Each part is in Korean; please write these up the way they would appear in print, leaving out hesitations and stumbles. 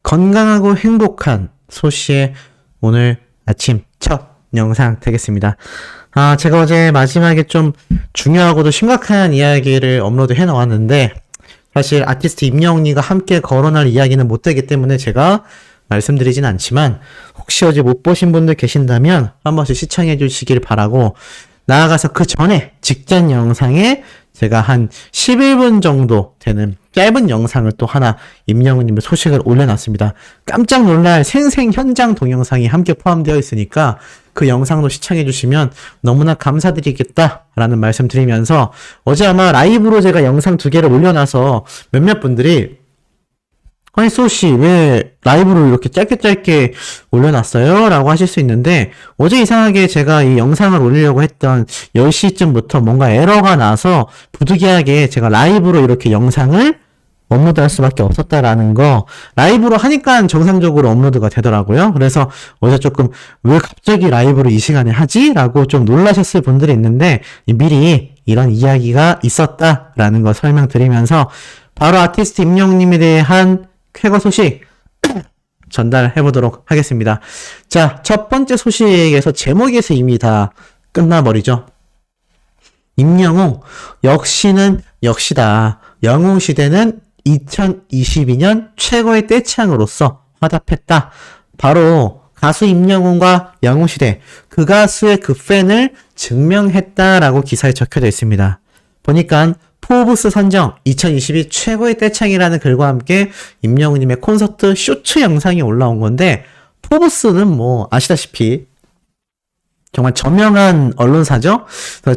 건강하고 행복한 소씨의 오늘 아침 첫 영상 되겠습니다. 제가 어제 마지막에 좀 중요하고도 심각한 이야기를 업로드 해 놓았는데, 사실 아티스트 임영웅님과 함께 거론할 이야기는 못 되기 때문에 제가 말씀드리진 않지만, 혹시 어제 못 보신 분들 계신다면 한 번씩 시청해 주시길 바라고, 나아가서 그 전에 직전 영상에 제가 한 11분 정도 되는 짧은 영상을 또 하나 임영웅님의 소식을 올려놨습니다. 깜짝 놀랄 생생 현장 동영상이 함께 포함되어 있으니까 그 영상도 시청해 주시면 너무나 감사드리겠다라는 말씀 드리면서, 어제 아마 라이브로 제가 영상 2개를 올려놔서 몇몇 분들이 아니 소씨 왜 라이브로 이렇게 짧게 올려놨어요? 라고 하실 수 있는데, 어제 이상하게 제가 이 영상을 올리려고 했던 10시쯤부터 뭔가 에러가 나서 부득이하게 제가 라이브로 이렇게 영상을 업로드할 수밖에 없었다라는 거, 라이브로 하니까 정상적으로 업로드가 되더라고요. 그래서 어제 조금 왜 갑자기 라이브로 이 시간에 하지? 라고 좀 놀라셨을 분들이 있는데, 미리 이런 이야기가 있었다라는 거 설명드리면서 바로 아티스트 임영웅님에 대한 쾌거 소식 전달해 보도록 하겠습니다. 자, 첫 번째 소식에서 제목에서 이미 다 끝나버리죠. 임영웅, 역시는 역시다. 영웅시대는 2022년 최고의 떼창으로서 화답했다. 바로 가수 임영웅과 영웅시대, 그 가수의 그 팬을 증명했다라고 기사에 적혀져 있습니다. 보니까 포브스 선정 2022 최고의 떼창이라는 글과 함께 임영웅님의 콘서트 쇼츠 영상이 올라온 건데, 포브스는 뭐 아시다시피 정말 저명한 언론사죠.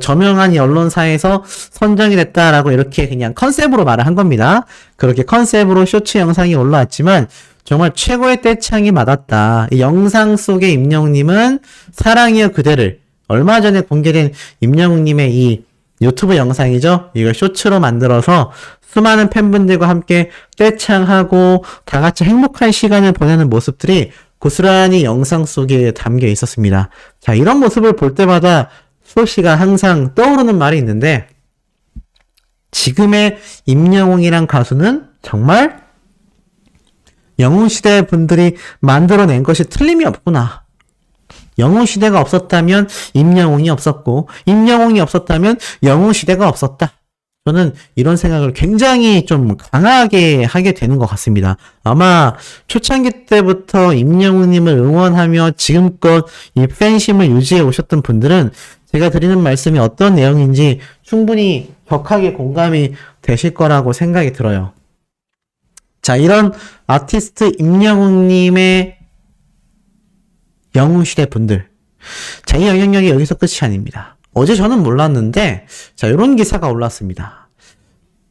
저명한 이 언론사에서 선정이 됐다라고 이렇게 그냥 컨셉으로 말을 한 겁니다. 그렇게 컨셉으로 쇼츠 영상이 올라왔지만 정말 최고의 떼창이 맞았다. 이 영상 속의 임영웅님은 사랑이여 그대를, 얼마 전에 공개된 임영웅님의 이 유튜브 영상이죠. 이걸 쇼츠로 만들어서 수많은 팬분들과 함께 떼창하고 다 같이 행복한 시간을 보내는 모습들이 고스란히 영상 속에 담겨 있었습니다. 자, 이런 모습을 볼 때마다 수호씨가 항상 떠오르는 말이 있는데, 지금의 임영웅이란 가수는 정말 영웅시대 분들이 만들어낸 것이 틀림이 없구나. 영웅시대가 없었다면 임영웅이 없었고, 임영웅이 없었다면 영웅시대가 없었다. 저는 이런 생각을 굉장히 좀 강하게 하게 되는 것 같습니다. 아마 초창기 때부터 임영웅님을 응원하며 지금껏 이 팬심을 유지해 오셨던 분들은 제가 드리는 말씀이 어떤 내용인지 충분히 격하게 공감이 되실 거라고 생각이 들어요. 자, 이런 아티스트 임영웅님의 영웅시대 분들. 자, 이 영향력이 여기서 끝이 아닙니다. 어제 저는 몰랐는데, 자, 이런 기사가 올랐습니다.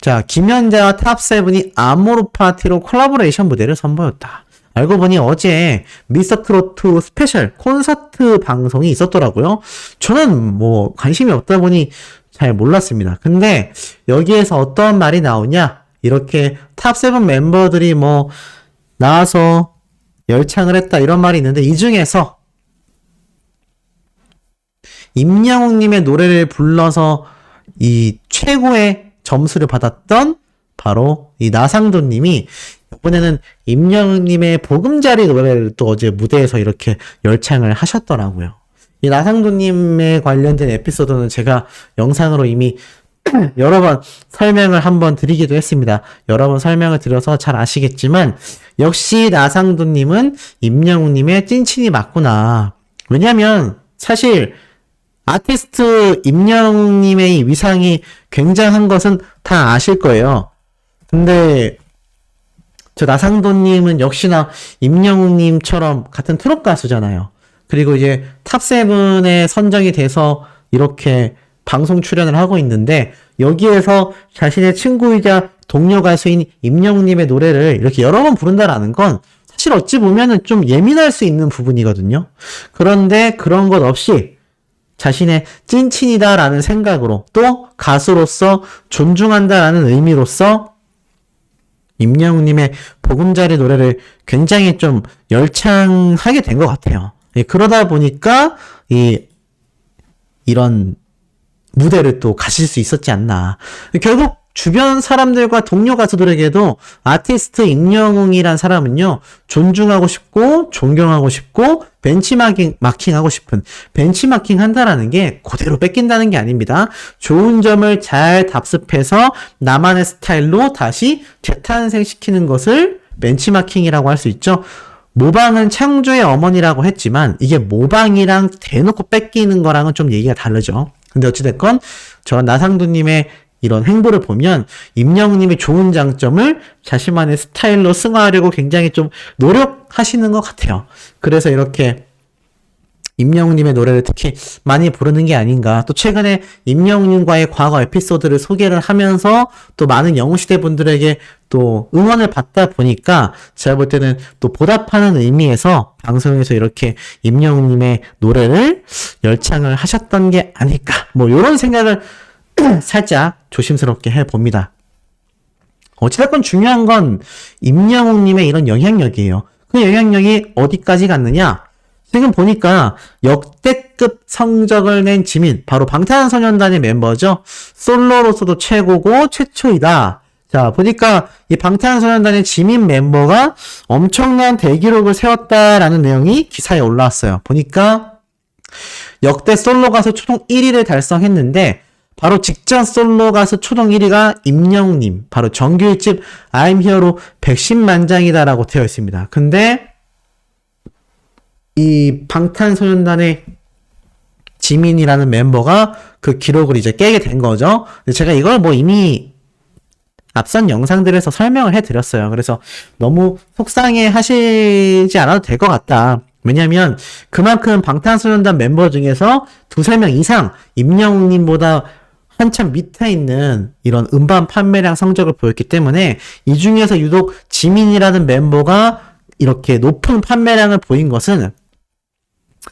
자, 김연자와 탑세븐이 아모르 파티로 콜라보레이션 무대를 선보였다. 알고 보니 어제 미스터 트로트 스페셜 콘서트 방송이 있었더라고요. 저는 뭐 관심이 없다 보니 잘 몰랐습니다. 근데 여기에서 어떤 말이 나오냐? 이렇게 탑세븐 멤버들이 뭐 나와서 열창을 했다 이런 말이 있는데, 이 중에서 임영웅님의 노래를 불러서 이 최고의 점수를 받았던 바로 이 나상도님이 이번에는 임영웅님의 보금자리 노래를 또 어제 무대에서 이렇게 열창을 하셨더라고요. 이 나상도님에 관련된 에피소드는 제가 영상으로 이미 여러 번 설명을 한번 드리기도 했습니다. 여러 번 설명을 드려서 잘 아시겠지만, 역시 나상도님은 임영웅님의 찐친이 맞구나. 왜냐면 사실 아티스트 임영웅님의 위상이 굉장한 것은 다 아실 거예요. 근데 저 나상도님은 역시나 임영웅님처럼 같은 트롯 가수잖아요. 그리고 이제 탑7에 선정이 돼서 이렇게 방송 출연을 하고 있는데, 여기에서 자신의 친구이자 동료 가수인 임영웅님의 노래를 이렇게 여러 번 부른다라는 건 사실 어찌 보면은 좀 예민할 수 있는 부분이거든요. 그런데 그런 것 없이 자신의 찐친이다라는 생각으로, 또 가수로서 존중한다라는 의미로서 임영웅님의 보금자리 노래를 굉장히 좀 열창하게 된 것 같아요. 그러다 보니까 이런 무대를 또 가실 수 있었지 않나. 결국 주변 사람들과 동료 가수들에게도 아티스트 임영웅이란 사람은요, 존중하고 싶고, 존경하고 싶고, 벤치마킹하고 싶은, 벤치마킹 한다라는 게 그대로 뺏긴다는 게 아닙니다. 좋은 점을 잘 답습해서 나만의 스타일로 다시 재탄생시키는 것을 벤치마킹이라고 할 수 있죠. 모방은 창조의 어머니라고 했지만, 이게 모방이랑 대놓고 뺏기는 거랑은 좀 얘기가 다르죠. 근데 어찌됐건, 저 나상도님의 이런 행보를 보면 임영웅님의 좋은 장점을 자신만의 스타일로 승화하려고 굉장히 좀 노력하시는 것 같아요. 그래서 이렇게 임영웅님의 노래를 특히 많이 부르는 게 아닌가. 또 최근에 임영웅님과의 과거 에피소드를 소개를 하면서 또 많은 영웅시대 분들에게 또 응원을 받다 보니까 제가 볼 때는 또 보답하는 의미에서 방송에서 이렇게 임영웅님의 노래를 열창을 하셨던 게 아닐까. 뭐 이런 생각을 살짝 조심스럽게 해봅니다. 어찌됐건 중요한 건 임영웅님의 이런 영향력이에요. 그 영향력이 어디까지 갔느냐? 지금 보니까 역대급 성적을 낸 지민, 바로 방탄소년단의 멤버죠. 솔로로서도 최고고 최초이다. 자, 보니까 이 방탄소년단의 지민 멤버가 엄청난 대기록을 세웠다라는 내용이 기사에 올라왔어요. 보니까 역대 솔로 가수 초동 1위를 달성했는데 바로 직전 솔로 가수 초동 1위가 임영웅님, 바로 정규 1집 I'm Here로 110만 장이다라고 되어 있습니다. 근데 이 방탄소년단의 지민이라는 멤버가 그 기록을 이제 깨게 된 거죠. 제가 이걸 뭐 이미 앞선 영상들에서 설명을 해드렸어요. 그래서 너무 속상해 하시지 않아도 될 것 같다. 왜냐면 그만큼 방탄소년단 멤버 중에서 두세 명 이상 임영웅님보다 한참 밑에 있는 이런 음반 판매량 성적을 보였기 때문에 이 중에서 유독 지민이라는 멤버가 이렇게 높은 판매량을 보인 것은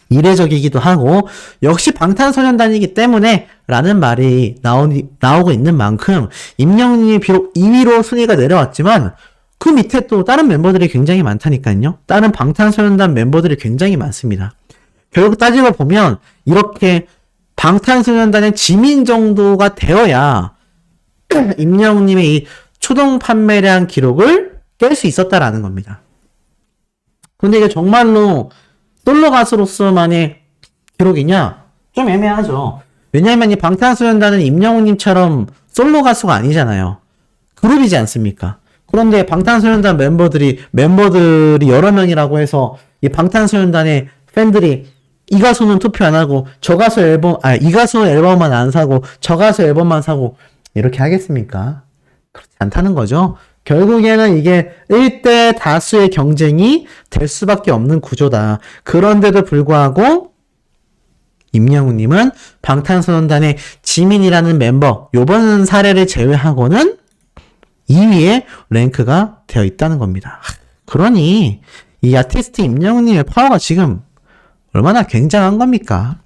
이례적이기도 하고 역시 방탄소년단이기 때문에 라는 말이 나오고 있는 만큼 임영웅이 비록 2위로 순위가 내려왔지만 그 밑에 또 다른 멤버들이 굉장히 많다니까요. 다른 방탄소년단 멤버들이 굉장히 많습니다. 결국 따지고 보면 이렇게 방탄소년단의 지민 정도가 되어야 임영웅님의 이 초동 판매량 기록을 깰 수 있었다라는 겁니다. 근데 이게 정말로 솔로 가수로서만의 기록이냐? 좀 애매하죠. 왜냐하면 이 방탄소년단은 임영웅님처럼 솔로 가수가 아니잖아요. 그룹이지 않습니까? 그런데 방탄소년단 멤버들이 여러 명이라고 해서 이 방탄소년단의 팬들이 이 가수는 투표 안 하고 이 가수 앨범만 안 사고 저 가수 앨범만 사고 이렇게 하겠습니까? 그렇지 않다는 거죠. 결국에는 이게 1대 다수의 경쟁이 될 수밖에 없는 구조다. 그런데도 불구하고 임영웅님은 방탄소년단의 지민이라는 멤버 요번 사례를 제외하고는 2위에 랭크가 되어 있다는 겁니다. 그러니 이 아티스트 임영웅님의 파워가 지금 얼마나 굉장한 겁니까?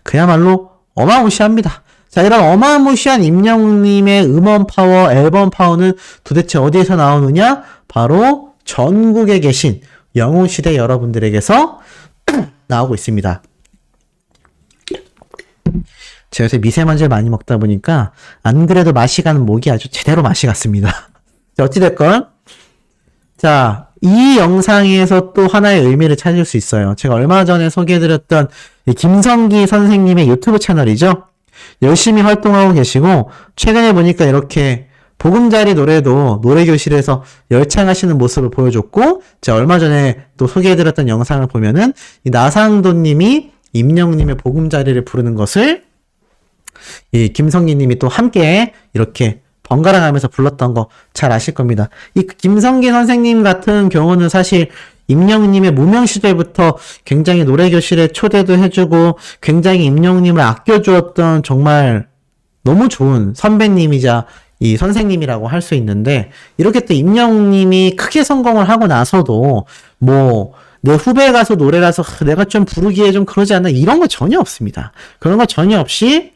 그야말로 어마무시합니다. 자, 이런 어마무시한 임영웅님의 음원 파워, 앨범 파워는 도대체 어디에서 나오느냐? 바로 전국에 계신 영웅시대 여러분들에게서 나오고 있습니다. 제가 요새 미세먼지를 많이 먹다 보니까 안 그래도 맛이 가는 목이 아주 제대로 맛이 갔습니다. 자, 어찌됐건 자, 이 영상에서 또 하나의 의미를 찾을 수 있어요. 제가 얼마 전에 소개해드렸던 김성기 선생님의 유튜브 채널이죠. 열심히 활동하고 계시고 최근에 보니까 이렇게 보금자리 노래도 노래교실에서 열창하시는 모습을 보여줬고 제가 얼마 전에 또 소개해드렸던 영상을 보면은 이 나상도님이 임영웅님의 보금자리를 부르는 것을 이 김성기님이 또 함께 이렇게 번갈아 가면서 불렀던 거 잘 아실 겁니다. 이 김성기 선생님 같은 경우는 사실 임영웅님의 무명 시절부터 굉장히 노래교실에 초대도 해주고 굉장히 임영웅님을 아껴주었던 정말 너무 좋은 선배님이자 이 선생님이라고 할 수 있는데 이렇게 또 임영웅님이 크게 성공을 하고 나서도 뭐 내 후배 가수 노래라서 내가 좀 부르기에 좀 그러지 않나 이런 거 전혀 없습니다. 그런 거 전혀 없이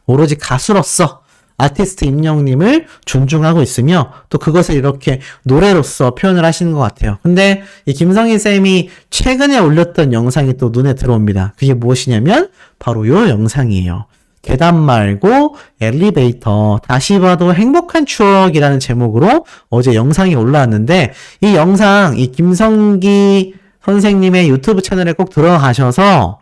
오로지 가수로서 아티스트 임영웅님을 존중하고 있으며 또 그것을 이렇게 노래로서 표현을 하시는 것 같아요. 근데 이 김성희 쌤이 최근에 올렸던 영상이 또 눈에 들어옵니다. 그게 무엇이냐면 바로 요 영상이에요. 계단 말고 엘리베이터 다시 봐도 행복한 추억이라는 제목으로 어제 영상이 올라왔는데 이 영상 이 김성기 선생님의 유튜브 채널에 꼭 들어가셔서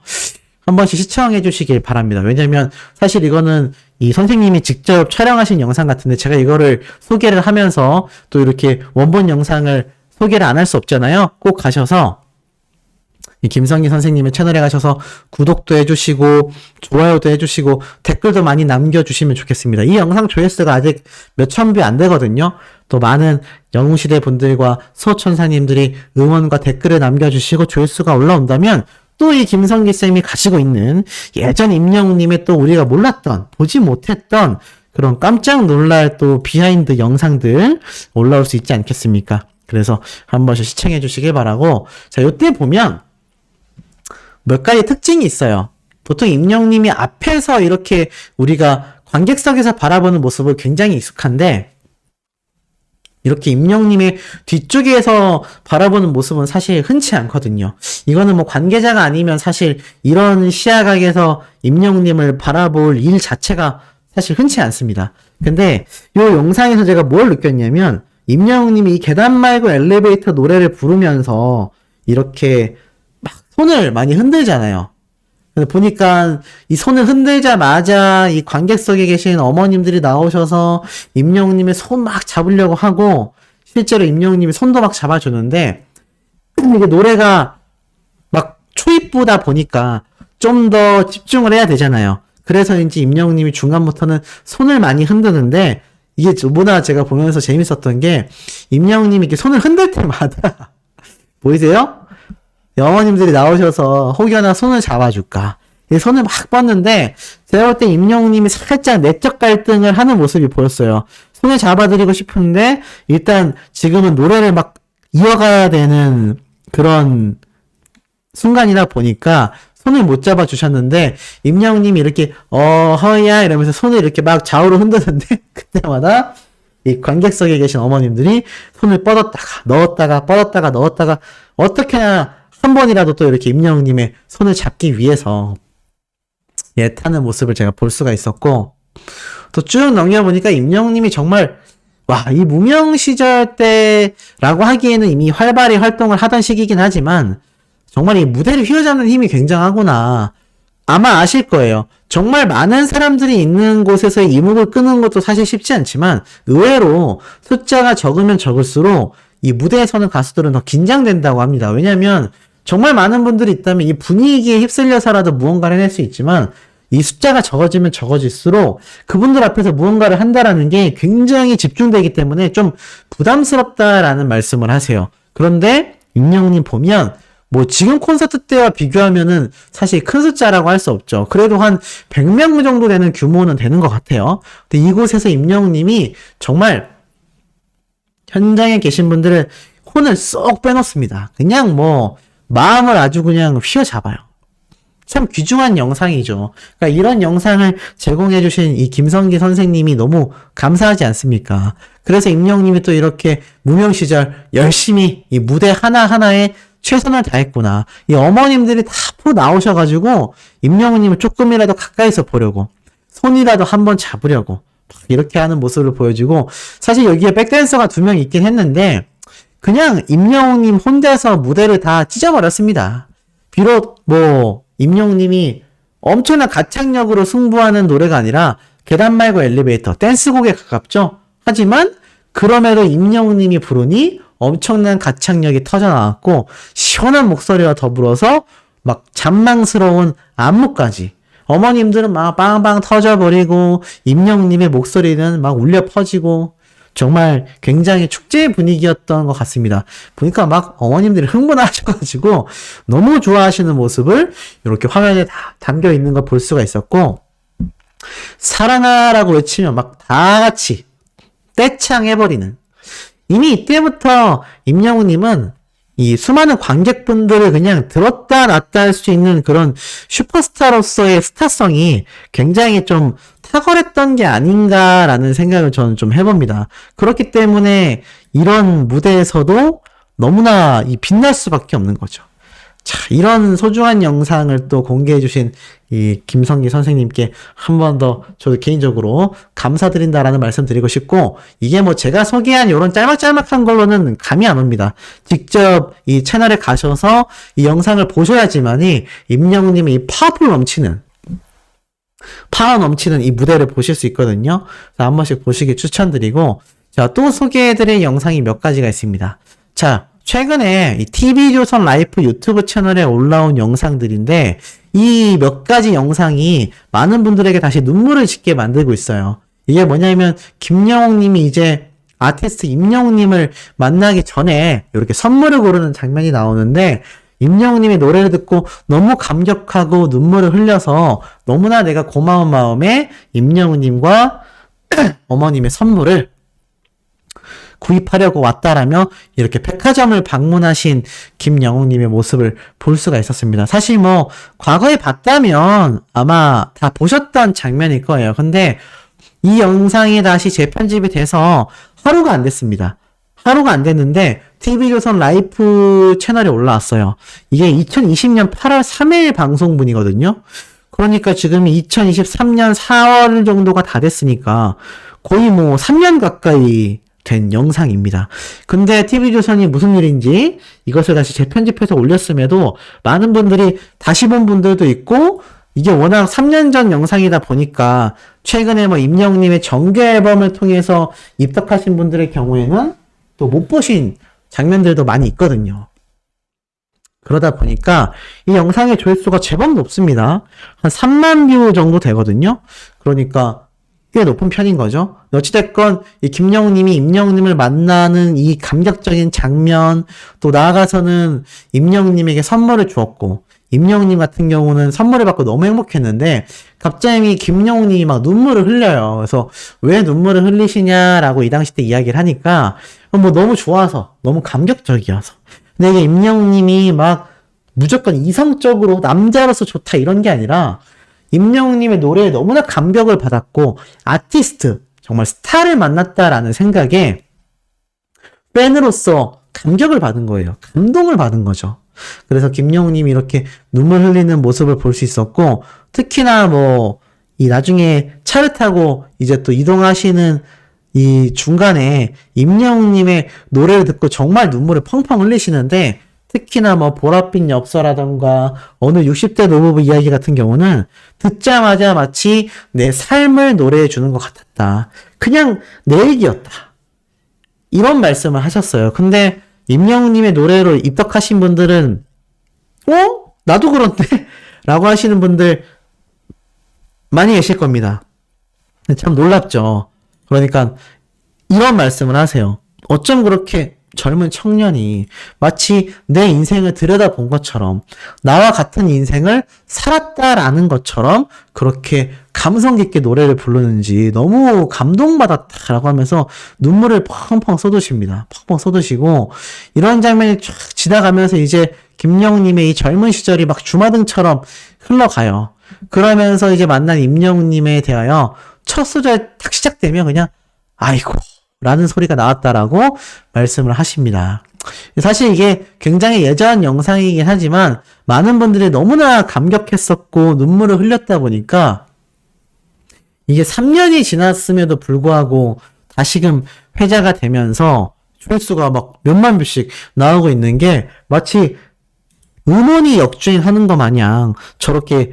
한 번씩 시청해 주시길 바랍니다. 왜냐면 사실 이거는 이 선생님이 직접 촬영하신 영상 같은데 제가 이거를 소개를 하면서 또 이렇게 원본 영상을 소개를 안 할 수 없잖아요. 꼭 가셔서 이 김성기 선생님의 채널에 가셔서 구독도 해주시고 좋아요도 해주시고 댓글도 많이 남겨주시면 좋겠습니다. 이 영상 조회수가 아직 몇천 뷰 안 되거든요. 또 많은 영웅시대 분들과 수호천사님들이 응원과 댓글을 남겨주시고 조회수가 올라온다면 또 이 김성기 쌤이 가지고 있는 예전 임영웅님의 또 우리가 몰랐던 보지 못했던 그런 깜짝 놀랄 또 비하인드 영상들 올라올 수 있지 않겠습니까? 그래서 한 번씩 시청해 주시길 바라고 자 요때 보면 몇 가지 특징이 있어요. 보통 임영웅님이 앞에서 이렇게 우리가 관객석에서 바라보는 모습을 굉장히 익숙한데 이렇게 임영웅님의 뒤쪽에서 바라보는 모습은 사실 흔치 않거든요. 이거는 뭐 관계자가 아니면 사실 이런 시야각에서 임영웅님을 바라볼 일 자체가 사실 흔치 않습니다. 근데 이 영상에서 제가 뭘 느꼈냐면 임영웅님이 이 계단 말고 엘리베이터 노래를 부르면서 이렇게 막 손을 많이 흔들잖아요. 보니까 이 손을 흔들자마자 이 관객석에 계신 어머님들이 나오셔서 임영웅님의 손 막 잡으려고 하고 실제로 임영웅님이 손도 막 잡아주는데 이게 노래가 막 초입부다 보니까 좀 더 집중을 해야 되잖아요. 그래서인지 임영웅님이 중간부터는 손을 많이 흔드는데 이게 뭐나 제가 보면서 재밌었던 게 임영웅님이 이렇게 손을 흔들 때마다 보이세요? 어머님들이 나오셔서 혹여나 손을 잡아줄까. 이 손을 막 뻗는데 제가 볼 때 임영웅님이 살짝 내적 갈등을 하는 모습이 보였어요. 손을 잡아드리고 싶은데 일단 지금은 노래를 막 이어가야 되는 그런 순간이다 보니까 손을 못 잡아주셨는데 임영웅님이 이렇게 허야 이러면서 손을 이렇게 막 좌우로 흔드는데 그때마다 이 관객석에 계신 어머님들이 손을 뻗었다가 넣었다가 뻗었다가 넣었다가 어떻게나 한 번이라도 또 이렇게 임영웅님의 손을 잡기 위해서 타는 모습을 제가 볼 수가 있었고 또 쭉 넘겨보니까 임영웅님이 정말 이 무명 시절 때라고 하기에는 이미 활발히 활동을 하던 시기긴 하지만 정말 이 무대를 휘어잡는 힘이 굉장하구나. 아마 아실 거예요. 정말 많은 사람들이 있는 곳에서 이목을 끄는 것도 사실 쉽지 않지만 의외로 숫자가 적으면 적을수록 이 무대에 서는 가수들은 더 긴장된다고 합니다. 왜냐면 정말 많은 분들이 있다면 이 분위기에 휩쓸려서라도 무언가를 해낼 수 있지만 이 숫자가 적어지면 적어질수록 그분들 앞에서 무언가를 한다라는 게 굉장히 집중되기 때문에 좀 부담스럽다라는 말씀을 하세요. 그런데 임영웅님 보면 뭐 지금 콘서트 때와 비교하면은 사실 큰 숫자라고 할 수 없죠. 그래도 한 100명 정도 되는 규모는 되는 것 같아요. 근데 이곳에서 임영웅님이 정말 현장에 계신 분들을 혼을 쏙 빼놓습니다. 그냥 뭐 마음을 아주 그냥 휘어잡아요. 참 귀중한 영상이죠. 그러니까 이런 영상을 제공해주신 이 김성기 선생님이 너무 감사하지 않습니까? 그래서 임영웅님이 또 이렇게 무명 시절 열심히 이 무대 하나하나에 최선을 다했구나. 이 어머님들이 다 앞으로 나오셔가지고 임영웅님을 조금이라도 가까이서 보려고 손이라도 한번 잡으려고 이렇게 하는 모습을 보여주고 사실 여기에 백댄서가 2명 있긴 했는데 그냥 임영웅님 혼자서 무대를 다 찢어버렸습니다. 비록 뭐 임영웅님이 엄청난 가창력으로 승부하는 노래가 아니라 계단 말고 엘리베이터 댄스곡에 가깝죠. 하지만 그럼에도 임영웅님이 부르니 엄청난 가창력이 터져나왔고 시원한 목소리와 더불어서 막 잔망스러운 안무까지 어머님들은 막 빵빵 터져버리고 임영웅님의 목소리는 막 울려 퍼지고 정말 굉장히 축제 분위기였던 것 같습니다. 보니까 막 어머님들이 흥분하셔가지고 너무 좋아하시는 모습을 이렇게 화면에 다 담겨 있는 걸 볼 수가 있었고 사랑하라고 외치면 막 다 같이 떼창해버리는 이미 이때부터 임영웅님은 이 수많은 관객분들을 그냥 들었다 놨다 할 수 있는 그런 슈퍼스타로서의 스타성이 굉장히 좀 탁월했던 게 아닌가라는 생각을 저는 좀 해봅니다. 그렇기 때문에 이런 무대에서도 너무나 빛날 수밖에 없는 거죠. 자, 이런 소중한 영상을 또 공개해주신 이 김성기 선생님께 한 번 더 저도 개인적으로 감사드린다라는 말씀 드리고 싶고, 이게 뭐 제가 소개한 이런 짤막짤막한 걸로는 감이 안 옵니다. 직접 이 채널에 가셔서 이 영상을 보셔야지만이 임영웅님의 이 파워 넘치는 이 무대를 보실 수 있거든요. 자, 한 번씩 보시기 추천드리고, 자, 또 소개해드릴 영상이 몇 가지가 있습니다. 자, 최근에 이 TV조선 라이프 유튜브 채널에 올라온 영상들인데, 이 몇 가지 영상이 많은 분들에게 다시 눈물을 짓게 만들고 있어요. 이게 뭐냐면, 김영웅님이 이제 아티스트 임영웅님을 만나기 전에 이렇게 선물을 고르는 장면이 나오는데, 임영웅님의 노래를 듣고 너무 감격하고 눈물을 흘려서 너무나 내가 고마운 마음에 임영웅님과 어머님의 선물을 구입하려고 왔다라며 이렇게 백화점을 방문하신 김영웅님의 모습을 볼 수가 있었습니다. 사실 뭐 과거에 봤다면 아마 다 보셨던 장면일 거예요. 근데 이 영상이 다시 재편집이 돼서 하루가 안 됐습니다. 하루가 안 됐는데 TV조선 라이프 채널에 올라왔어요. 이게 2020년 8월 3일 방송분이거든요. 그러니까 지금 2023년 4월 정도가 다 됐으니까 거의 뭐 3년 가까이 된 영상입니다. 근데 TV조선이 무슨 일인지 이것을 다시 재편집해서 올렸음에도 많은 분들이 다시 본 분들도 있고, 이게 워낙 3년 전 영상이다 보니까 최근에 뭐 임영웅님의 정규 앨범을 통해서 입덕하신 분들의 경우에는 또 못 보신 장면들도 많이 있거든요. 그러다 보니까 이 영상의 조회수가 제법 높습니다. 한 3만 뷰 정도 되거든요. 그러니까 꽤 높은 편인 거죠. 어찌됐건 이 김영웅님이 임영웅님을 만나는 이 감격적인 장면, 또 나아가서는 임영웅님에게 선물을 주었고, 임영웅님 같은 경우는 선물을 받고 너무 행복했는데 갑자기 김영웅님이 막 눈물을 흘려요. 그래서 왜 눈물을 흘리시냐라고 이 당시 때 이야기를 하니까 뭐 너무 좋아서, 너무 감격적이어서. 근데 이게 임영웅님이 막 무조건 이성적으로 남자로서 좋다 이런 게 아니라 임영웅님의 노래에 너무나 감격을 받았고, 아티스트, 정말 스타를 만났다라는 생각에 팬으로서 감격을 받은 거예요. 감동을 받은 거죠. 그래서 김영웅님이 이렇게 눈물 흘리는 모습을 볼 수 있었고, 특히나 뭐 이 나중에 차를 타고 이제 또 이동하시는 이 중간에 임영웅님의 노래를 듣고 정말 눈물을 펑펑 흘리시는데, 특히나 뭐 보랏빛 엽서라던가 어느 60대 노부부 이야기 같은 경우는 듣자마자 마치 내 삶을 노래해 주는 것 같았다. 그냥 내 얘기였다. 이런 말씀을 하셨어요. 근데 임영웅님의 노래로 입덕하신 분들은 나도 그런데? 라고 하시는 분들 많이 계실 겁니다. 참 놀랍죠. 그러니까 이런 말씀을 하세요. 어쩜 그렇게 젊은 청년이 마치 내 인생을 들여다본 것처럼, 나와 같은 인생을 살았다라는 것처럼 그렇게 감성 깊게 노래를 부르는지 너무 감동받았다라고 하면서 눈물을 펑펑 쏟으십니다. 펑펑 쏟으시고, 이런 장면이 쫙 지나가면서 이제 김영웅님의 이 젊은 시절이 막 주마등처럼 흘러가요. 그러면서 이제 만난 임영웅님에 대하여 첫 소절 딱 시작되면 그냥 아이고 라는 소리가 나왔다라고 말씀을 하십니다. 사실 이게 굉장히 예전 영상이긴 하지만 많은 분들이 너무나 감격했었고 눈물을 흘렸다 보니까 이게 3년이 지났음에도 불구하고 다시금 회자가 되면서 조회수가 막 몇만 뷰씩 나오고 있는 게 마치 음원이 역주행하는 것 마냥 저렇게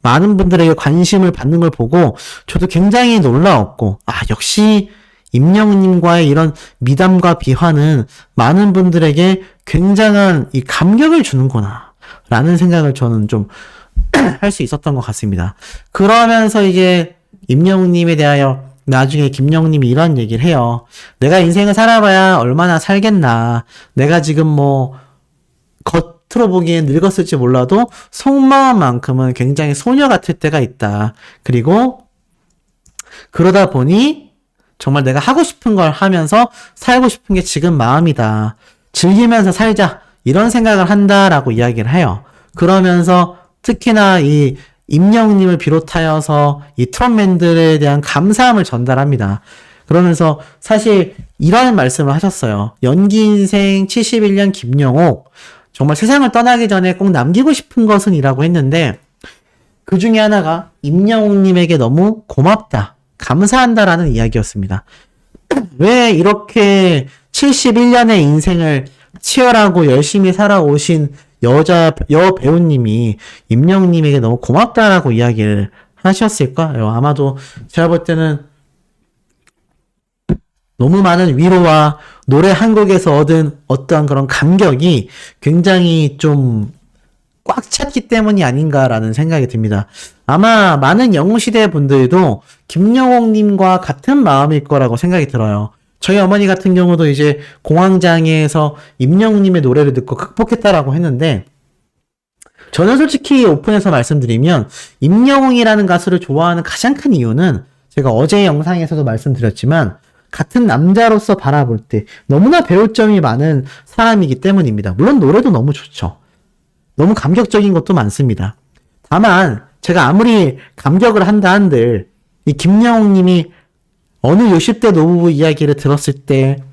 많은 분들에게 관심을 받는 걸 보고 저도 굉장히 놀라웠고, 역시 임영웅님과의 이런 미담과 비화는 많은 분들에게 굉장한 이 감격을 주는구나 라는 생각을 저는 좀 할 수 있었던 것 같습니다. 그러면서 이제 임영웅님에 대하여 나중에 김영웅님이 이런 얘기를 해요. 내가 인생을 살아봐야 얼마나 살겠나. 내가 지금 뭐 겉으로 보기엔 늙었을지 몰라도 속마음만큼은 굉장히 소녀 같을 때가 있다. 그리고 그러다 보니 정말 내가 하고 싶은 걸 하면서 살고 싶은 게 지금 마음이다. 즐기면서 살자. 이런 생각을 한다라고 이야기를 해요. 그러면서 특히나 이 임영웅님을 비롯하여서 이 트롯맨들에 대한 감사함을 전달합니다. 그러면서 사실 이런 말씀을 하셨어요. 연기 인생 71년 김영옥, 정말 세상을 떠나기 전에 꼭 남기고 싶은 것은 이라고 했는데 그 중에 하나가 임영웅님에게 너무 고맙다, 감사한다라는 이야기였습니다. 왜 이렇게 71년의 인생을 치열하고 열심히 살아오신 여배우님이 임영웅님에게 너무 고맙다라고 이야기를 하셨을까요? 아마도 제가 볼 때는 너무 많은 위로와 노래 한 곡에서 얻은 어떠한 그런 감격이 굉장히 좀 꽉 찼기 때문이 아닌가라는 생각이 듭니다. 아마 많은 영웅시대 분들도 김영옥님과 같은 마음일 거라고 생각이 들어요. 저희 어머니 같은 경우도 이제 공황장애에서 임영웅님의 노래를 듣고 극복했다라고 했는데, 저는 솔직히 오픈해서 말씀드리면 임영웅이라는 가수를 좋아하는 가장 큰 이유는 제가 어제 영상에서도 말씀드렸지만 같은 남자로서 바라볼 때 너무나 배울 점이 많은 사람이기 때문입니다. 물론 노래도 너무 좋죠. 너무 감격적인 것도 많습니다. 다만 제가 아무리 감격을 한다 한들 이 김영웅님이 어느 60대 노부부 이야기를 들었을 때,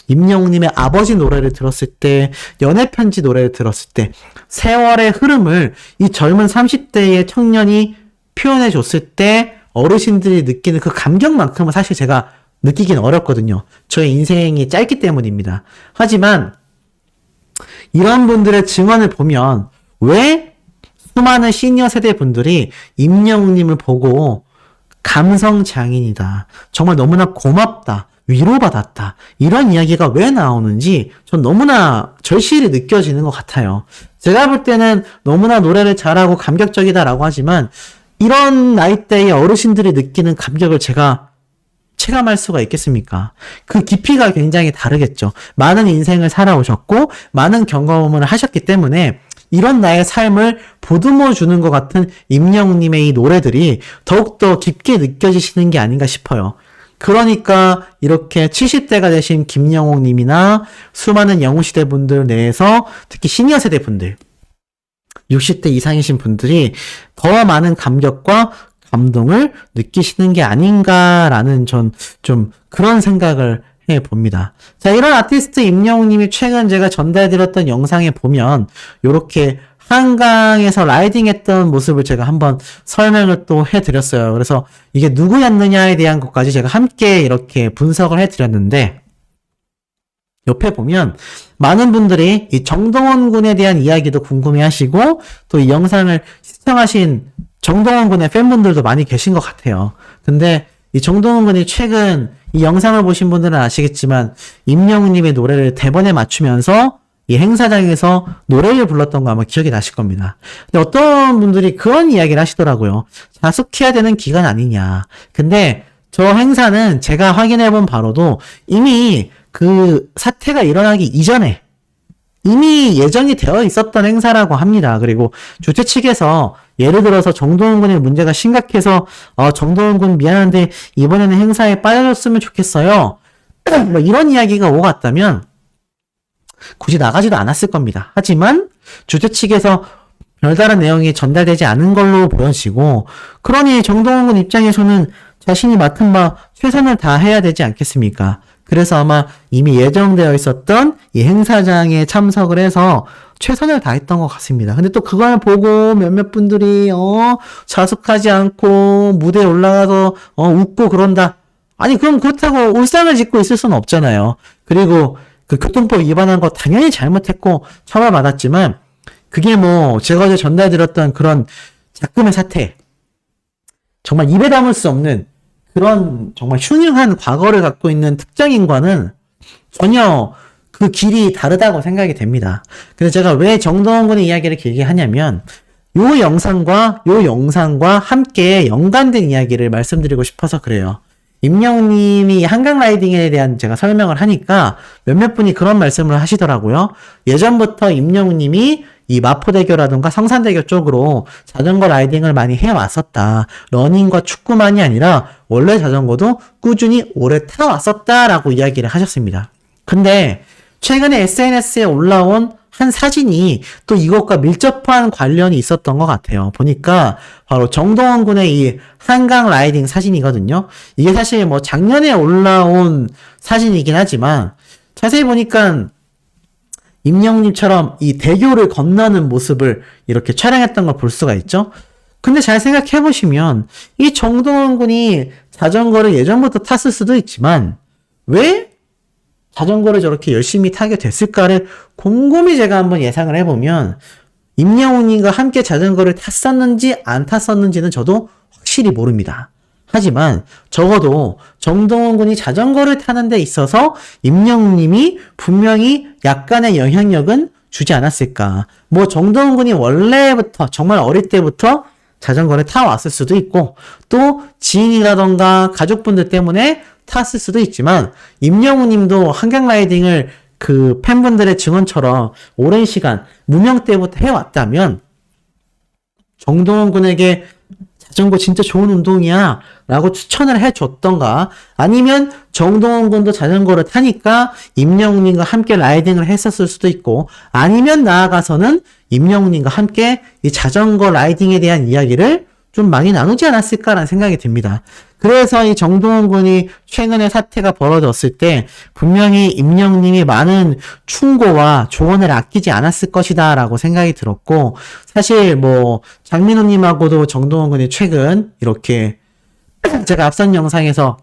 임영웅님의 아버지 노래를 들었을 때, 연애편지 노래를 들었을 때 세월의 흐름을 이 젊은 30대의 청년이 표현해줬을 때 어르신들이 느끼는 그 감격만큼은 사실 제가 느끼긴 어렵거든요. 저의 인생이 짧기 때문입니다. 하지만 이런 분들의 증언을 보면 왜 수많은 시니어 세대 분들이 임영웅님을 보고 감성 장인이다, 정말 너무나 고맙다, 위로받았다, 이런 이야기가 왜 나오는지 전 너무나 절실히 느껴지는 것 같아요. 제가 볼 때는 너무나 노래를 잘하고 감격적이다라고 하지만 이런 나이대의 어르신들이 느끼는 감격을 제가 체감할 수가 있겠습니까? 그 깊이가 굉장히 다르겠죠. 많은 인생을 살아오셨고 많은 경험을 하셨기 때문에 이런 나의 삶을 보듬어 주는 것 같은 임영웅님의 이 노래들이 더욱더 깊게 느껴지시는 게 아닌가 싶어요. 그러니까 이렇게 70대가 되신 김영웅님이나 수많은 영웅시대 분들 내에서 특히 시니어 세대 분들, 60대 이상이신 분들이 더 많은 감격과 감동을 느끼시는 게 아닌가라는 전 좀 그런 생각을 해봅니다. 자, 이런 아티스트 임영웅님이 최근 제가 전달드렸던 영상에 보면 요렇게 한강에서 라이딩했던 모습을 제가 한번 설명을 또 해드렸어요. 그래서 이게 누구였느냐에 대한 것까지 제가 함께 이렇게 분석을 해드렸는데, 옆에 보면 많은 분들이 이 정동원 군에 대한 이야기도 궁금해하시고 또 이 영상을 시청하신 정동원 군의 팬분들도 많이 계신 것 같아요. 근데 이 정동원 군이 최근 이 영상을 보신 분들은 아시겠지만 임영웅님의 노래를 대본에 맞추면서 이 행사장에서 노래를 불렀던 거 아마 기억이 나실 겁니다. 근데 어떤 분들이 그런 이야기를 하시더라고요. 자숙해야 되는 기간 아니냐. 근데 저 행사는 제가 확인해본 바로도 이미 그 사태가 일어나기 이전에 이미 예정이 되어 있었던 행사라고 합니다. 그리고 주최 측에서 예를 들어서 정동원 군의 문제가 심각해서 정동원 군 미안한데 이번에는 행사에 빠져줬으면 좋겠어요, 뭐 이런 이야기가 오고 갔다면 굳이 나가지도 않았을 겁니다. 하지만 주최 측에서 별다른 내용이 전달되지 않은 걸로 보여지고, 그러니 정동원 군 입장에서는 자신이 맡은 바 최선을 다해야 되지 않겠습니까? 그래서 아마 이미 예정되어 있었던 이 행사장에 참석을 해서 최선을 다했던 것 같습니다. 근데 또 그걸 보고 몇몇 분들이 자숙하지 않고 무대에 올라가서 웃고 그런다. 아니 그럼 그렇다고 울상을 짓고 있을 수는 없잖아요. 그리고 그 교통법 위반한 거 당연히 잘못했고 처벌받았지만 그게 뭐 제가 어제 전달드렸던 그런 작금의 사태, 정말 입에 담을 수 없는 그런 정말 흉흉한 과거를 갖고 있는 특정인과는 전혀 그 길이 다르다고 생각이 됩니다. 근데 제가 왜 정동원 군의 이야기를 길게 하냐면 요 영상과 함께 연관된 이야기를 말씀드리고 싶어서 그래요. 임영웅님이 한강 라이딩에 대한 제가 설명을 하니까 몇몇 분이 그런 말씀을 하시더라고요. 예전부터 임영웅님이 이 마포대교라든가 성산대교 쪽으로 자전거 라이딩을 많이 해왔었다. 러닝과 축구만이 아니라 원래 자전거도 꾸준히 오래 타왔었다라고 이야기를 하셨습니다. 근데 최근에 SNS에 올라온 한 사진이 또 이것과 밀접한 관련이 있었던 것 같아요. 보니까 바로 정동원 군의 이 한강 라이딩 사진이거든요. 이게 사실 뭐 작년에 올라온 사진이긴 하지만 자세히 보니까 임영웅님처럼 이 대교를 건너는 모습을 이렇게 촬영했던 걸 볼 수가 있죠. 근데 잘 생각해 보시면 이 정동원 군이 자전거를 예전부터 탔을 수도 있지만 왜 자전거를 저렇게 열심히 타게 됐을까를 곰곰이 제가 한번 예상을 해보면 임영웅님과 함께 자전거를 탔었는지 안 탔었는지는 저도 확실히 모릅니다. 하지만 적어도 정동원 군이 자전거를 타는 데 있어서 임영웅님이 분명히 약간의 영향력은 주지 않았을까. 뭐 정동원 군이 원래부터 정말 어릴 때부터 자전거를 타왔을 수도 있고 또 지인이라던가 가족분들 때문에 탔을 수도 있지만 임영웅 님도 한강 라이딩을 그 팬분들의 증언처럼 오랜 시간 무명 때부터 해왔다면 정동원 군에게 자전거 진짜 좋은 운동이야 라고 추천을 해줬던가 아니면 정동원 군도 자전거를 타니까 임영웅 님과 함께 라이딩을 했었을 수도 있고 아니면 나아가서는 임영웅 님과 함께 이 자전거 라이딩에 대한 이야기를 좀 많이 나누지 않았을까라는 생각이 듭니다. 그래서 이 정동원 군이 최근에 사태가 벌어졌을 때 분명히 임영웅 님이 많은 충고와 조언을 아끼지 않았을 것이다 라고 생각이 들었고 사실 뭐 장민호 님하고도 정동원 군이 최근 이렇게 제가 앞선 영상에서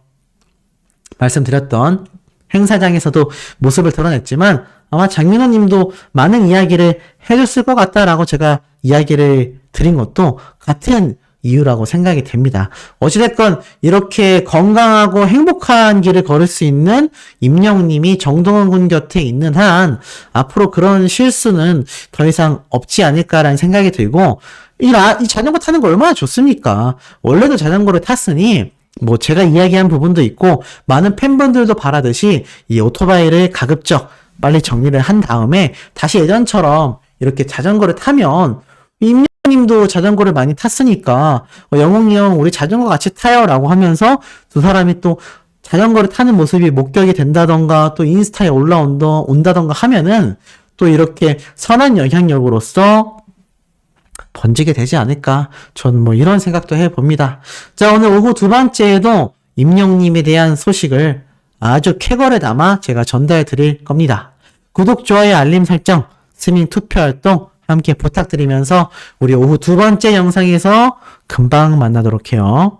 말씀드렸던 행사장에서도 모습을 드러냈지만 아마 장민호 님도 많은 이야기를 해줬을 것 같다라고 제가 이야기를 드린 것도 같은 이유라고 생각이 됩니다. 어찌됐건 이렇게 건강하고 행복한 길을 걸을 수 있는 임영웅님이 정동원 군 곁에 있는 한 앞으로 그런 실수는 더 이상 없지 않을까라는 생각이 들고 이 자전거 타는 거 얼마나 좋습니까? 원래도 자전거를 탔으니 뭐 제가 이야기한 부분도 있고 많은 팬분들도 바라듯이 이 오토바이를 가급적 빨리 정리를 한 다음에 다시 예전처럼 이렇게 자전거를 타면 임영웅님도 자전거를 많이 탔으니까 영웅이 형 우리 자전거 같이 타요 라고 하면서 두 사람이 또 자전거를 타는 모습이 목격이 된다던가 또 인스타에 온다던가 하면은 또 이렇게 선한 영향력으로서 번지게 되지 않을까 저는 뭐 이런 생각도 해봅니다. 자 오늘 오후 두 번째에도 임영웅님에 대한 소식을 아주 쾌거를 담아 제가 전달해 드릴 겁니다. 구독, 좋아요, 알림 설정, 스밍 투표 활동 함께 부탁드리면서 우리 오후 두 번째 영상에서 금방 만나도록 해요.